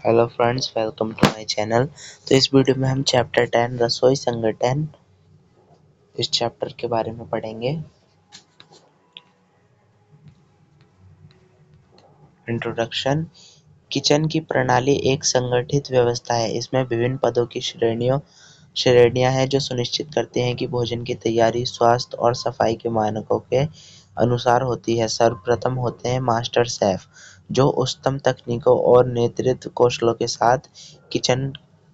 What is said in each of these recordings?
Hello friends, welcome to my channel. तो इस video में हम चैप्टर 10 रसोई संगठन इस चैप्टर के बारे में पढ़ेंगे। इंट्रोडक्शन। किचन की प्रणाली एक संगठित व्यवस्था है। इसमें विभिन्न पदों की श्रेणियां हैं जो सुनिश्चित करती हैं कि भोजन की तैयारी स्वास्थ्य और सफाई के मानकों के अनुसार होती है। सर्वप्रथम होते हैं मास्टर शेफ, जो उच्चतम तकनीकों और नेतृत्व कौशलों के साथ किचन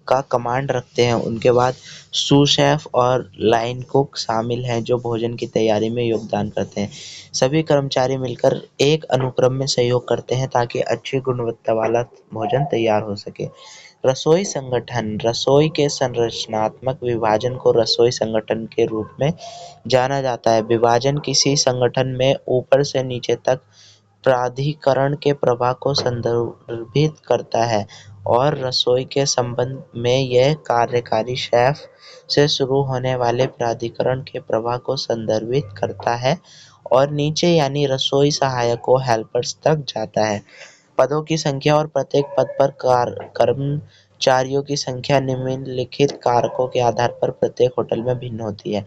का कमांड रखते हैं। उनके बाद सू शेफ और लाइन कुक शामिल हैं, जो भोजन की तैयारी में योगदान करते हैं। सभी कर्मचारी मिलकर एक अनुक्रम में सहयोग करते हैं ताकि अच्छी गुणवत्ता वाला भोजन तैयार हो सके। रसोई संगठन। रसोई के संरचनात्मक विभाजन को रसोई संगठन के रूप में जाना जाता है। विभाजन किसी संगठन में ऊपर से नीचे तक प्राधिकरण के प्रवाह को संदर्भित करता है और रसोई के संबंध में यह कार्यकारी शेफ से शुरू होने वाले प्राधिकरण के प्रवाह को संदर्भित करता है और नीचे यानी रसोई सहायकों हेल्पर्स तक जाता है। पदों की संख्या और प्रत्येक पद पर कर्मचारियों की संख्या निम्नलिखित कारकों के आधार पर प्रत्येक होटल में भिन्न होती है।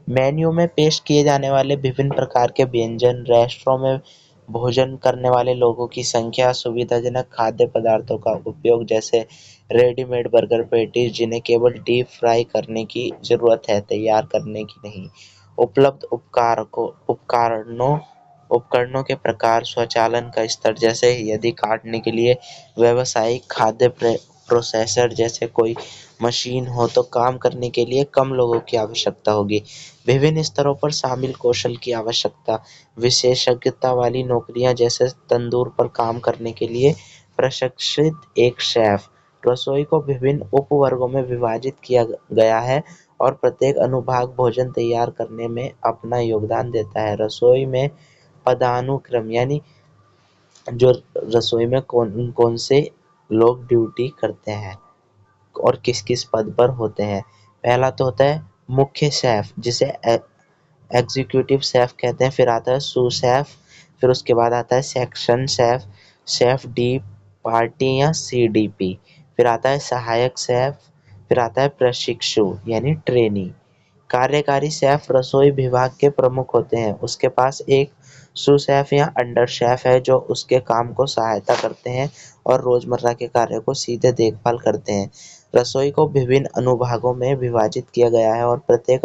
मेन्यू में पेश किए जाने वाले विभिन्न प्रकार के व्यंजन, रेस्टोरेंट में भोजन करने वाले लोगों की संख्या, सुविधाजनक खाद्य पदार्थों का उपयोग जैसे रेडीमेड बर्गर पैटीज जिन्हें केवल डीप फ्राई करने की जरूरत है, तैयार करने की नहीं। उपलब्ध उपकरणों के प्रकार, स्वचालन का स्तर जैसे यदि काटने के लिए व्यावसायिक खाद्य प्रोसेसर जैसे कोई मशीन हो तो काम करने के लिए कम लोगों की आवश्यकता होगी। विभिन्न स्तरों पर शामिल कौशल की आवश्यकता, विशेषज्ञता वाली नौकरियां जैसे तंदूर पर काम करने के लिए प्रशिक्षित एक शेफ। रसोई को विभिन्न उपवर्गों में विभाजित किया गया है और प्रत्येक अनुभाग भोजन तैयार करने में अपना योगदान देता है। रसोई में पदानुक्रम यानी जो रसोई में कौन कौन से लोग ड्यूटी करते हैं और किस किस पद पर होते हैं। पहला तो होता है मुख्य शेफ, जिसे एग्जीक्यूटिव शेफ कहते हैं। फिर आता है सू शेफ, फिर उसके बाद आता है section chef, chef D party या सीडीपी। फिर आता है सहायक शेफ, फिर आता है प्रशिक्षु यानी ट्रेनी। कार्यकारी शेफ रसोई विभाग के प्रमुख होते हैं। उसके पास एक सू शेफ या अंडर शेफ है जो उसके काम को सहायता करते हैं और रोजमर्रा के कार्यों को सीधे देखभाल करते हैं। रसोई को विभिन्न अनुभागों में विभाजित किया गया है और प्रत्येक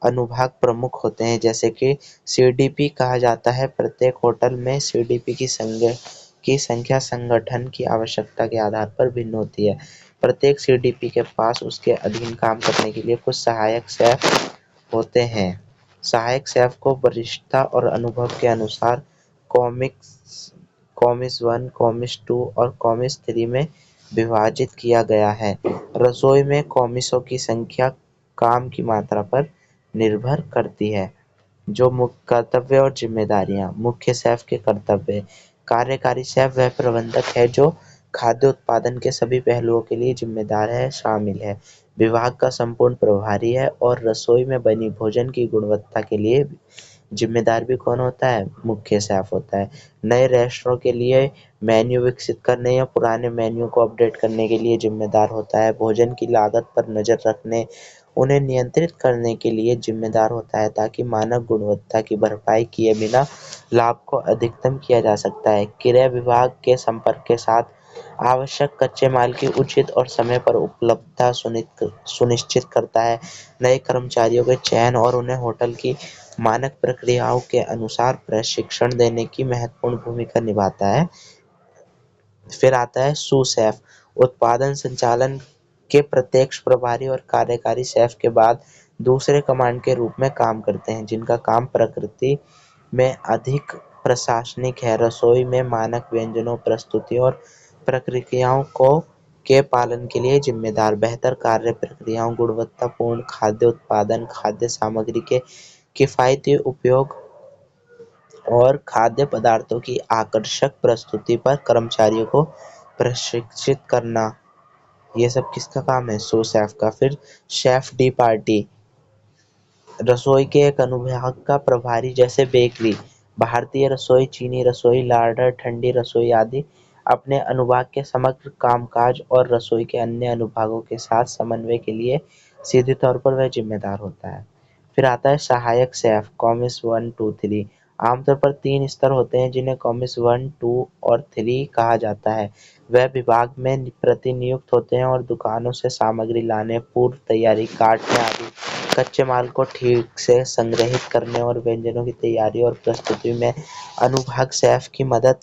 अनुभाग प्रमुख होते हैं, जैसे कि सीडीपी कहा जाता है। प्रत्येक होटल में सीडीपी की संख्या संगठन की आवश्यकता के आधार पर भिन्न होती है। प्रत्येक सीडीपी के पास उसके अधीन काम करने के लिए कुछ सहायक शेफ होते हैं। सहायक शेफ को वरिष्ठता और अनुभव के अनुसार कॉमिस 1, कॉमिस 2 और कॉमिस 3 में विभाजित किया गया है। रसोई में कॉमिसों की संख्या काम की मात्रा पर निर्भर करती है। जो मुख्य कर्तव्य और जिम्मेदारियां। मुख्य शेफ के कर्तव्य। कार्यकारी शेफ वह प्रबंधक है जो खाद्य उत्पादन के सभी पहलुओं के लिए जिम्मेदार है, शामिल है, विभाग का संपूर्ण प्रभारी है और रसोई में बनी भोजन की गुणवत्ता के लिए जिम्मेदार भी कौन होता है? मुख्य शेफ होता है। नए रेस्टोरेंट के लिए मेन्यू विकसित करने या पुराने मेन्यू को अपडेट करने के लिए जिम्मेदार होता है। भोजन की लागत पर नजर रखने, उन्हें नियंत्रित करने के लिए जिम्मेदार होता है ताकि मानक गुणवत्ता की भरपाई किए बिना लाभ को अधिकतम किया जा सकता है। क्रय विभाग के संपर्क के साथ आवश्यक कच्चे माल की उचित और समय पर उपलब्धता सुनिश्चित करता है। नए कर्मचारियों के चयन और उन्हें होटल की मानक प्रक्रियाओं के अनुसार प्रशिक्षण देने की महत्वपूर्ण भूमिका निभाता है। फिर आता है सू शेफ, उत्पादन संचालन के प्रत्यक्ष प्रभारी और कार्यकारी शेफ के बाद दूसरे कमांड के रूप में काम करते हैं, जिनका काम प्रकृति में अधिक प्रशासनिक है। रसोई में मानक व्यंजनों, प्रस्तुति और प्रक्रियाओं के पालन के लिए जिम्मेदार, बेहतर कार्य प्रक्रियाओं, गुणवत्तापूर्ण खाद्य उत्पादन, खाद्य सामग्री के किफायती उपयोग और खाद्य पदार्थों की आकर्षक प्रस्तुति पर कर्मचारियों को प्रशिक्षित करना। ये सब किसका काम है? सू शेफ का। फिर शेफ डी पार्टी, रसोई के एक अनुभाग का प्रभारी, जैसे बेकरी, भारतीय रसोई, चीनी रसोई, लार्डर, ठंडी रसोई आदि अपने अनुभाग के समग्र कामकाज और रसोई के अन्य अनुभागों के साथ समन्वय के लिए सीधे तौर पर वह जिम्मेदार होता है। फिर आता है सहायक शेफ, कॉमिस 1, 2, 3। आमतौर पर 3 स्तर होते हैं जिन्हें कॉमिस 1, 2 और 3 कहा जाता है। वह विभाग में प्रतिनियुक्त होते हैं और दुकानों से सामग्री लाने, पूर्व तैयारी, काटने आदि कच्चे माल को ठीक से संग्रहित करने और व्यंजनों की तैयारी और प्रस्तुति में अनुभाग शेफ की मदद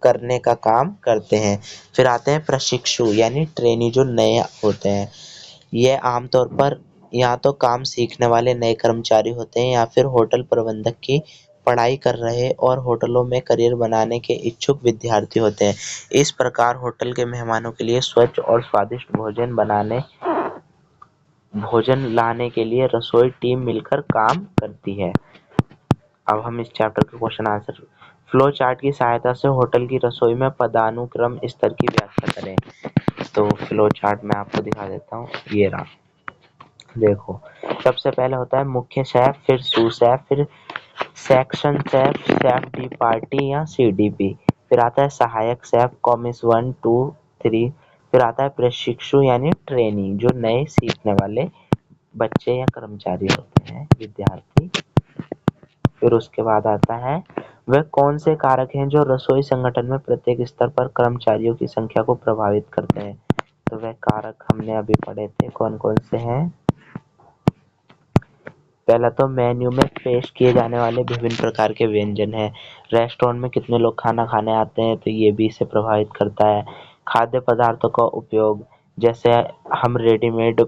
करने का काम करते हैं। फिर आते हैं प्रशिक्षु यानी ट्रेनी जो नए होते हैं। ये आमतौर पर या तो काम सीखने वाले नए कर्मचारी होते हैं या फिर होटल प्रबंधक की पढ़ाई कर रहे और होटलों में करियर बनाने के इच्छुक विद्यार्थी होते हैं। इस प्रकार होटल के मेहमानों के लिए स्वच्छ और स्वादिष्ट भोजन लाने के लिए रसोई टीम मिलकर काम करती है। अब हम इस चैप्टर के क्वेश्चन आंसर फ्लो चार्ट की सहायता से होटल की रसोई में पदानुक्रम स्तर की व्याख्या करें। तो फ्लो चार्ट मैं आपको दिखा देता हूँ, ये रहा। देखो, सबसे पहले होता है मुख्य शेफ, फिर सू शेफ, फिर section chef, chef D party या सीडीपी। फिर आता है सहायक शेफ, कॉमिस 1, 2, 3। फिर आता है प्रशिक्षु यानी ट्रेनी जो नए सीखने वाले बच्चे या कर्मचारी होते हैं, विद्यार्थी। फिर उसके बाद आता है वह कौन से कारक हैं जो रसोई संगठन में प्रत्येक स्तर पर कर्मचारियों की संख्या को प्रभावित करते हैं। तो वह कारक हमने अभी पढ़े थे, कौन कौन से हैं। पहला तो मेन्यू में पेश किए जाने वाले विभिन्न प्रकार के व्यंजन हैं। रेस्टोरेंट में कितने लोग खाना खाने आते हैं, तो ये भी इसे प्रभावित करता है। खाद्य पदार्थों का उपयोग, जैसे हम रेडीमेड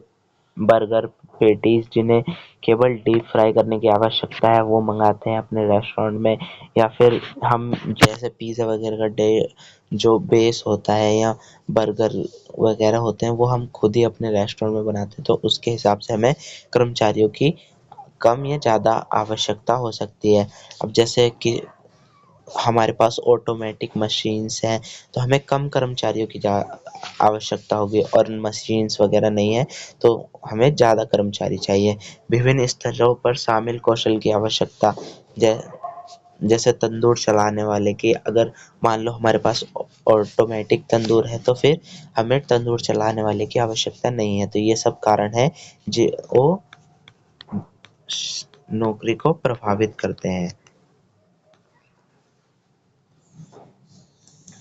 बर्गर, पेटीज जिन्हें केवल डीप फ्राई करने की आवश्यकता है वो मंगाते हैं अपने रेस्टोरेंट में, या फिर हम जैसे पिज़्ज़ा वगैरह का जो बेस होता है या बर्गर वगैरह होते हैं वो हम खुद ही अपने रेस्टोरेंट में बनाते हैं। तो उसके हिसाब से हमें कर्मचारियों की कम या ज़्यादा आवश्यकता हो सकती है। अब जैसे कि हमारे पास ऑटोमेटिक मशीन्स हैं तो हमें कम कर्मचारियों की आवश्यकता होगी, और मशीन्स वगैरह नहीं है तो हमें ज़्यादा कर्मचारी चाहिए। विभिन्न स्तरों पर शामिल कौशल की आवश्यकता, जैसे तंदूर चलाने वाले की, अगर मान लो हमारे पास ऑटोमेटिक तंदूर है तो फिर हमें तंदूर चलाने वाले की आवश्यकता नहीं है। तो ये सब कारण है जो नौकरी को प्रभावित करते हैं,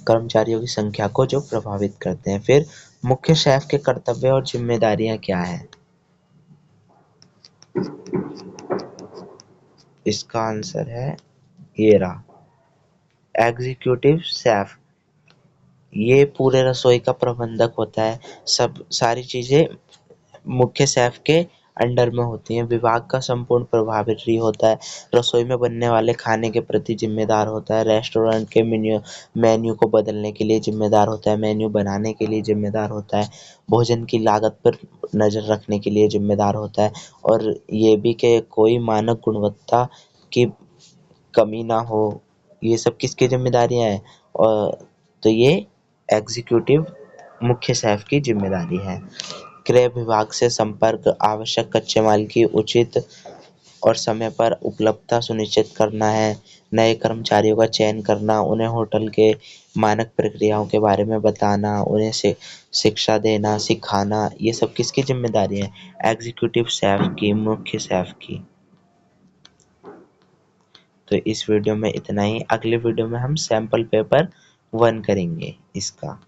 कर्मचारियों की संख्या को जो प्रभावित करते हैं। फिर मुख्य शेफ के कर्तव्य और जिम्मेदारियां क्या हैं। इसका आंसर है ये रहा, एग्जीक्यूटिव शेफ। ये पूरे रसोई का प्रबंधक होता है, सब सारी चीजें मुख्य शेफ के अंडर में होती हैं। विभाग का संपूर्ण प्रभारी होता है, रसोई में बनने वाले खाने के प्रति जिम्मेदार होता है, रेस्टोरेंट के मेन्यू को बदलने के लिए जिम्मेदार होता है, मेन्यू बनाने के लिए जिम्मेदार होता है, भोजन की लागत पर नजर रखने के लिए जिम्मेदार होता है, और ये भी कि कोई मानक गुणवत्ता की कमी ना हो। ये सब किसकी जिम्मेदारियां हैं, और तो ये एग्जीक्यूटिव मुख्य शेफ की जिम्मेदारी है। क्रय विभाग से संपर्क, आवश्यक कच्चे माल की उचित और समय पर उपलब्धता सुनिश्चित करना है, नए कर्मचारियों का चयन करना, उन्हें होटल के मानक प्रक्रियाओं के बारे में बताना, उन्हें शिक्षा देना, सिखाना, ये सब किसकी जिम्मेदारी है, एग्जीक्यूटिव शेफ की, मुख्य शेफ की। तो इस वीडियो में इतना ही। अगले वीडियो में हम सैंपल पेपर 1 करेंगे इसका।